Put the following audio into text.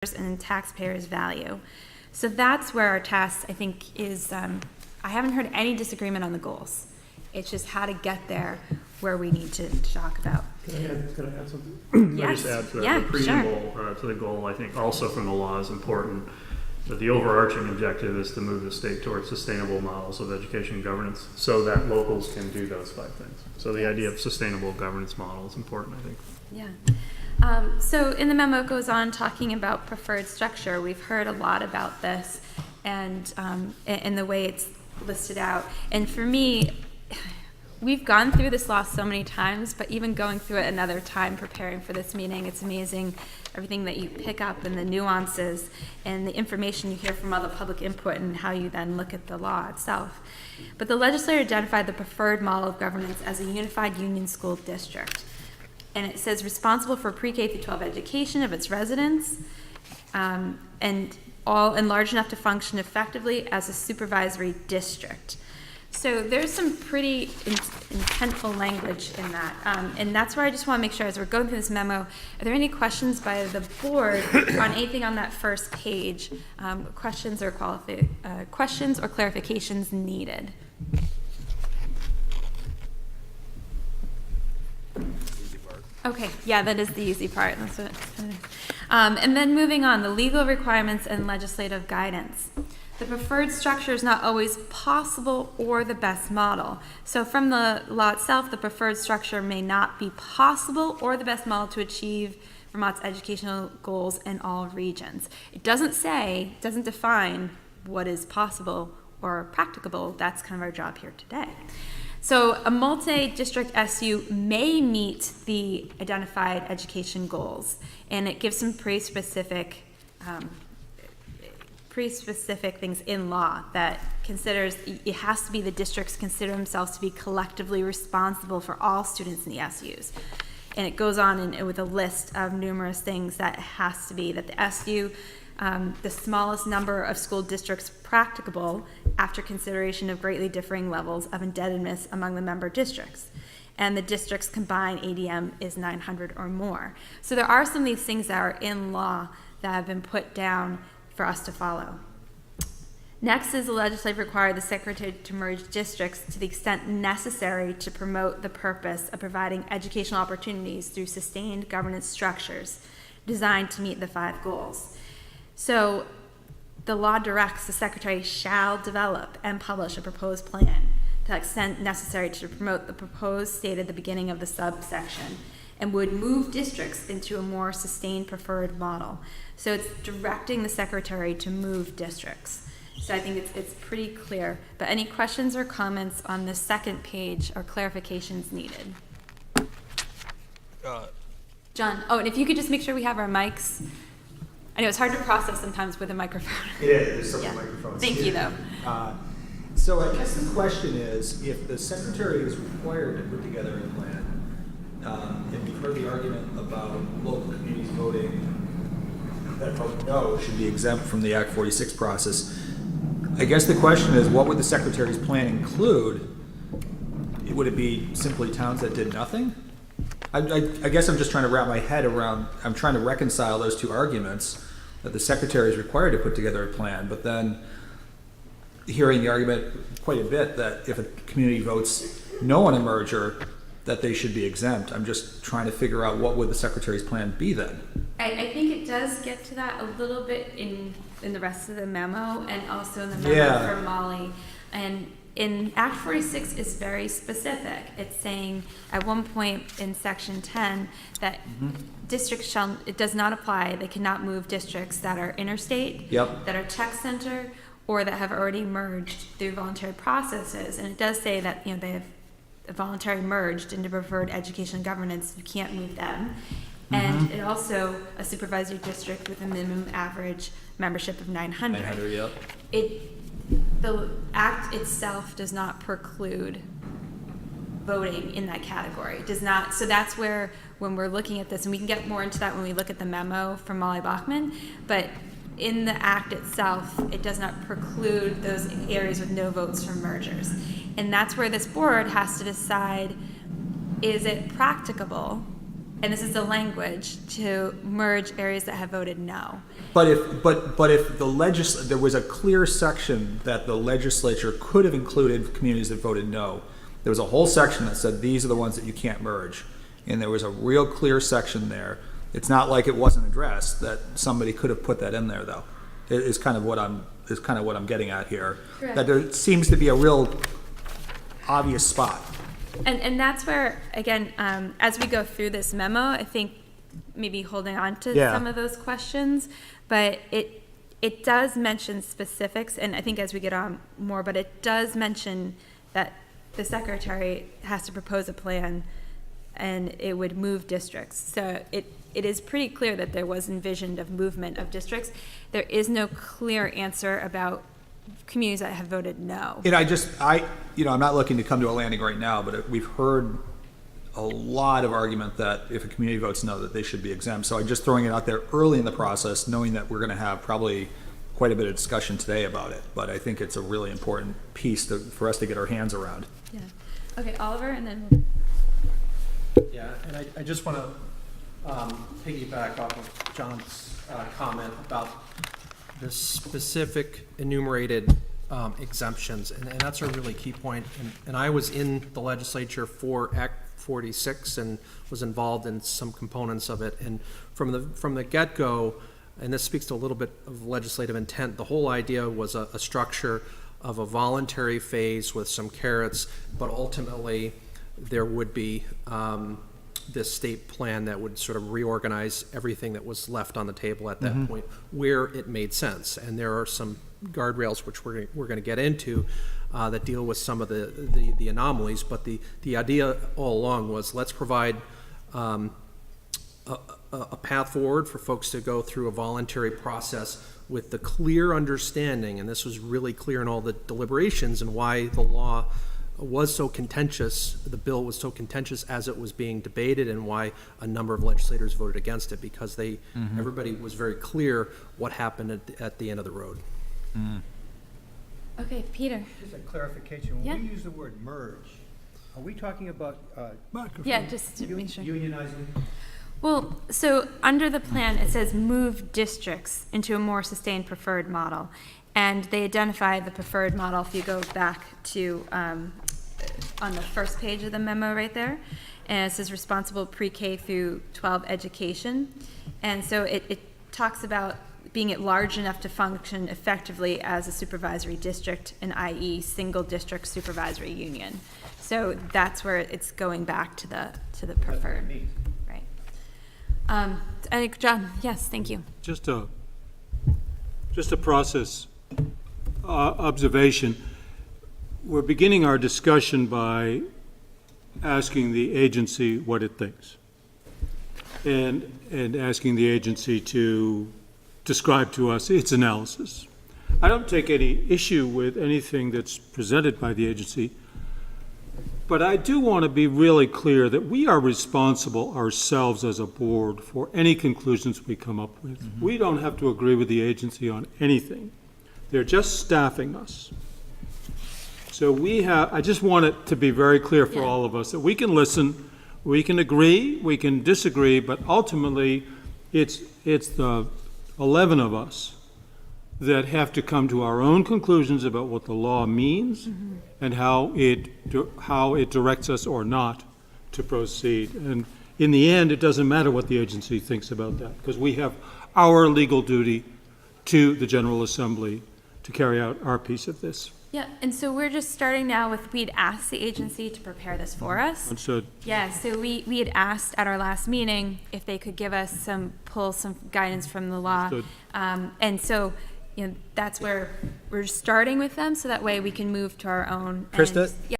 and taxpayers' value. So that's where our task, I think, is, I haven't heard any disagreement on the goals. It's just how to get there where we need to talk about. Can I add something? Yes. Just add to that. Yeah, The preamble to the goal, I think, also from the law is important. That the overarching objective is to move the state towards sustainable models of education and governance so that locals can do those 5 things. So the idea of sustainable governance model is important, I think. Yeah. So in the memo, it goes on talking about preferred structure. We've heard a lot about this and the way it's listed out. And for me, we've gone through this law so many times, but even going through it another time preparing for this meeting, it's amazing everything that you pick up and the nuances and the information you hear from all the public input and how you then look at the law itself. But the legislature identified the preferred model of governance as a unified union school district. And it says responsible for pre-K through 12 education of its residents, and large enough to function effectively as a supervisory district. So there's some pretty intentful language in that, and that's where I just want to make sure as we're going through this memo, are there any questions by the board on anything on that first page? Questions or clarifications needed? Okay, yeah, that is the easy part. That's what, and then moving on, the legal requirements and legislative guidance. The preferred structure is not always possible or the best model. So from the law itself, the preferred structure may not be possible or the best model to achieve Vermont's educational goals in all regions. It doesn't define what is possible or practicable. That's kind of our job here today. So a multi-district SU may meet the identified education goals, and it gives some pretty specific things in law that considers it has to be the districts consider themselves to be collectively responsible for all students in the SUs. And it goes on with a list of numerous things that it has to be, that the SU, the smallest number of school districts practicable after consideration of greatly differing levels of indebtedness among the member districts. And the districts combined ADM is 900 or more. So there are some of these things that are in law that have been put down for us to follow. Next is the legislature required the secretary to merge districts to the extent necessary to promote the purpose of providing educational opportunities through sustained governance structures designed to meet the 5 goals. So the law directs the secretary shall develop and publish a proposed plan to the extent necessary to promote the proposed stated at the beginning of the subsection and would move districts into a more sustained preferred model. So it's directing the secretary to move districts. So I think it's pretty clear. But any questions or comments on the second page or clarifications needed? John, and if you could just make sure we have our mics. I know it's hard to process sometimes with a microphone. It is. There's some microphones. Thank you, though. So I guess the question is, if the secretary is required to put together a plan, and we've heard the argument about local communities voting that vote no should be exempt from the Act 46 process, I guess the question is, what would the secretary's plan include? Would it be simply towns that did nothing? I guess I'm just trying to wrap my head around, I'm trying to reconcile those two arguments, that the secretary is required to put together a plan, but then hearing the argument quite a bit that if a community votes no on a merger, that they should be exempt. I'm just trying to figure out what would the secretary's plan be then. I think it does get to that a little bit in the rest of the memo and also in the memo from Molly. And in Act 46 is very specific. It's saying at one point in section 10 that districts it does not apply. They cannot move districts that are interstate, that are tech center, or that have already merged through voluntary processes. And it does say that they have voluntary merged into preferred education and governance. You can't move them. And it also a supervisory district with a minimum average membership of 900. 900, The act itself does not preclude voting in that category. It does not. So that's where, when we're looking at this, and we can get more into that when we look at the memo from Molly Bachman, but in the act itself, it does not preclude those areas with no votes from mergers. And that's where this board has to decide, is it practicable and this is the language, to merge areas that have voted no. But if there was a clear section that the legislature could have included communities that voted no. There was a whole section that said these are the ones that you can't merge, and there was a real clear section there. It's not like it wasn't addressed, that somebody could have put that in there, though. Is kind of what I'm getting at here. Correct. That there seems to be a real obvious spot. And that's where, again, as we go through this memo, I think maybe holding on to Yeah. some of those questions, but it does mention specifics, and I think as we get on more, but it does mention that the secretary has to propose a plan and it would move districts. So it is pretty clear that there was envisioned of movement of districts. There is no clear answer about communities that have voted no. And I'm not looking to come to a landing right now, but we've heard a lot of argument that if a community votes no, that they should be exempt. So I'm just throwing it out there early in the process, knowing that we're going to have probably quite a bit of discussion today about it. But I think it's a really important piece for us to get our hands around. Yeah. Okay, Oliver, and then Yeah, and I just want to piggyback off of John's comment about the specific enumerated exemptions, and that's a really key point. And I was in the legislature for Act 46 and was involved in some components of it. And from the get-go, and this speaks to a little bit of legislative intent, the whole idea was a structure of a voluntary phase with some carrots, but ultimately there would be this state plan that would sort of reorganize everything that was left on the table at that point where it made sense. And there are some guardrails which we're going to get into that deal with some of the anomalies, but the idea all along was let's provide a path forward for folks to go through a voluntary process with the clear understanding, and this was really clear in all the deliberations and why the law was so contentious, the bill was so contentious as it was being debated, and why a number of legislators voted against it, because everybody was very clear what happened at the end of the road. okay, Peter. Just a clarification, Yeah. when we use the word merge, are we talking about Yeah, just to make sure. unionizing? Well, so under the plan, it says move districts into a more sustained preferred model. And they identify the preferred model, if you go back to, on the first page of the memo right there, and it says responsible pre-K through 12 education. And so it talks about being it large enough to function effectively as a supervisory district, and i.e. single district supervisory union. So that's where it's going back to the preferred. Right. I think, John, yes, thank you. Just a process observation. We're beginning our discussion by asking the agency what it thinks, and asking the agency to describe to us its analysis. I don't take any issue with anything that's presented by the agency, but I do want to be really clear that we are responsible ourselves as a board for any conclusions we come up with. We don't have to agree with the agency on anything. They're just staffing us. So I just want it to be very clear for all of us that we can listen, we can agree, we can disagree, but ultimately it's the 11 of us that have to come to our own conclusions about what the law means and how it directs us or not to proceed. And in the end, it doesn't matter what the agency thinks about that, because we have our legal duty to the General Assembly to carry out our piece of this. Yeah, and so we're just starting now with, we'd asked the agency to prepare this for us. Understood. Yeah, so we had asked at our last meeting if they could give us pull some guidance from the law. Understood. And so, that's where we're starting with them, so that way we can move to our own. Krista? Yeah.